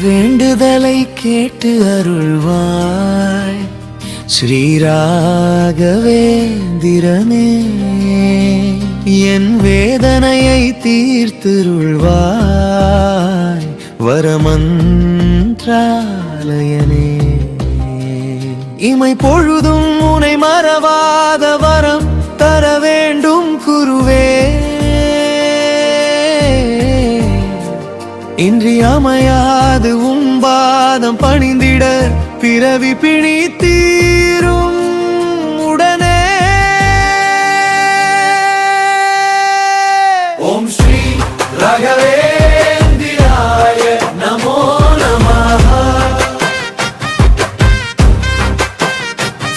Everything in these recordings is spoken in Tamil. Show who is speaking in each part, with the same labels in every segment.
Speaker 1: வேண்டுதலை கேட்டு அருள்வாய் ஸ்ரீராகவேந்திரனே. என் வேதனையை தீர்த்திருள்வாய் வரமந்த்ராலயனே. இமை பொழுதும் உனை மறவாத வரம் தர வேண்டும் குருவே. இன்றியமையாது உன் பாதம் பணிந்திட பிறவி பிணி தீரும் உடனே. ஓம் ஸ்ரீ ராகவேந்திராய நமோ நமஹ.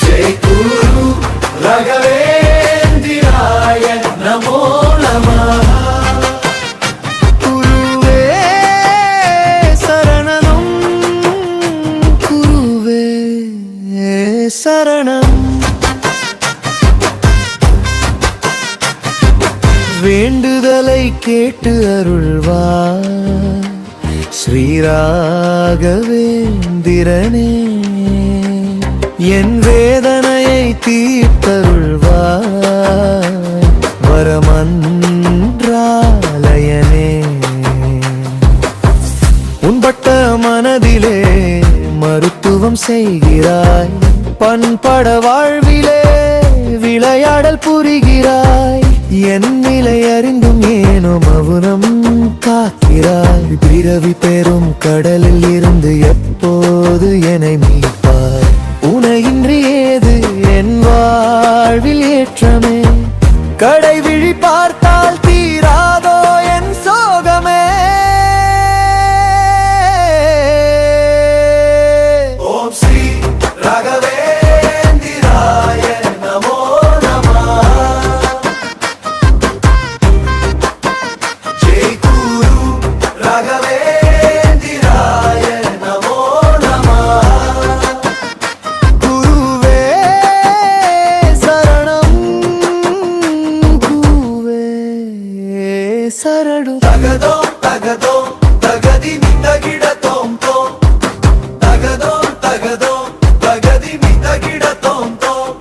Speaker 1: ஜெய் குரு ராகவேந்திராய நமோ நமஹ. சரணம். வேண்டுதலை கேட்டு அருள்வாய் ஸ்ரீராகவேந்திரனே. என் வேதனையை தீர்த்தருள்வாய் வரமந்த்ராலயனே. உன்பட்ட மனதிலே மருத்துவம் செய்கிறாய், பண்பட வாழ்விலே விளையாடல் புரிகிறாய். என் நிலை அறிந்தும் ஏனோ மௌனம் காக்கிறாய். பிறவி பெறும் கடலில் இருந்து எப்போது என்னை மீட்பாய்? உனையின்றி ஏது என் வாழ்வில் ஏற்றமே? கடை விழி பார்த்தால் தீராதோ என் சோகமே? ஓம் ஸ்ரீ ராகவேந்திராய நமோ நமஹ. ஜெய் குரு ராகவேந்திராய நமோ நமஹ. குருவே சரணம், குருவே சரணம். தகதோ தகதோ தகதி மிதகிட தோம் தோம். தகதோ தகதோ தகதி மிதகிட தோம் தோம்.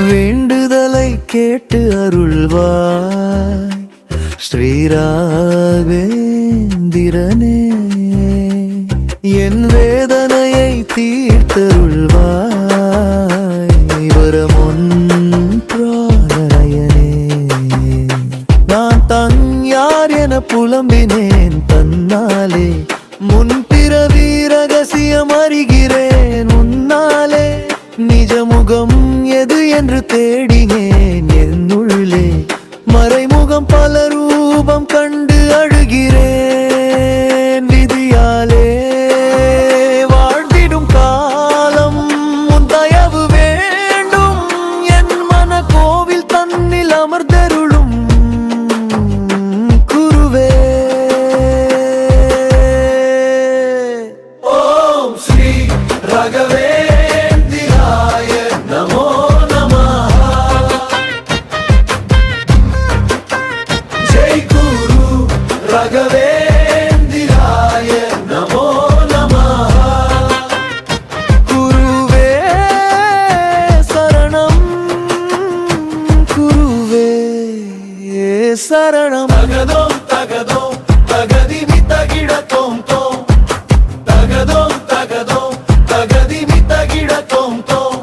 Speaker 1: வேண்டுதலை கேட்டு அருள்வாய் ஸ்ரீராகவேந்திரனே. என் வேதனையை தீர்த்தருள்வாய் வரமொன்றாலயனே. நான் தன் யார் என புலம்பினேன் தன்னாலே, முன்பிறவி ரகசியம் அறிகிறேன் உன்னாலே. நிஜமுகம் எது என்று தேடினேன் என்னுள்ளே, மறைமுகம் பல ரூபம் கண்டு அழுகிறேன். விதியாலே வாழ்ந்திடும் காலம் உன் தயவு வேண்டும். என் மன கோவில் தன்னில் அமர்ந்தருளும் குருவே. ஓம் ஸ்ரீ ராகவேந்திராய நமோ நமஹ. ஜெய் குரு ராகவேந்திராய நமோ நமஹ. குருவே சரணம், குருவே சரணம். தகதோ தகதோ தகதி மிதகிட தோம் தோம். தகதோ தகதோ தகதி மிதகிட தோம் தோம்.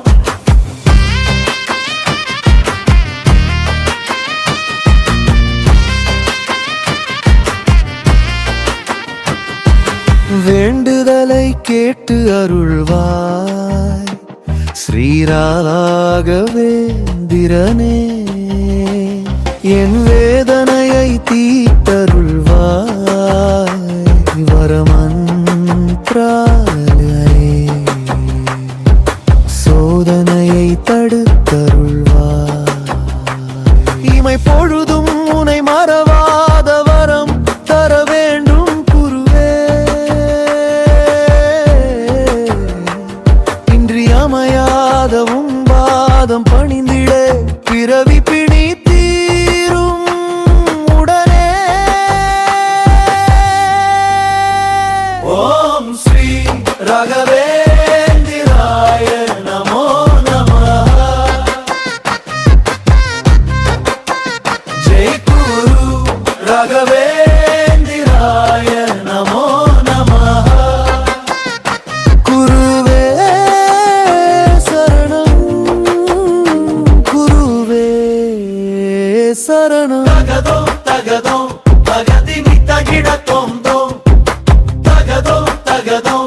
Speaker 1: வேண்டுதலை கேட்டு அருள்வாய் ஸ்ரீராகவேந்திரனே. என் வேதனையை தீர்த்தருள்வாய் வரமந்த்ராலயனே. சோதனையை தடுத்தருள்வாய். இமை பொழுதும் உனை மறவாத வரம் தர வேண்டும் குருவே. இன்றியமையாத உன் பாதம் ராகவேந்திராய நமோ நமः குருவே சரணம் குருவே சரணம்
Speaker 2: தகதோ தகதோ தகதி மித்தகிட தோம் தோம் தகதோ தகதோ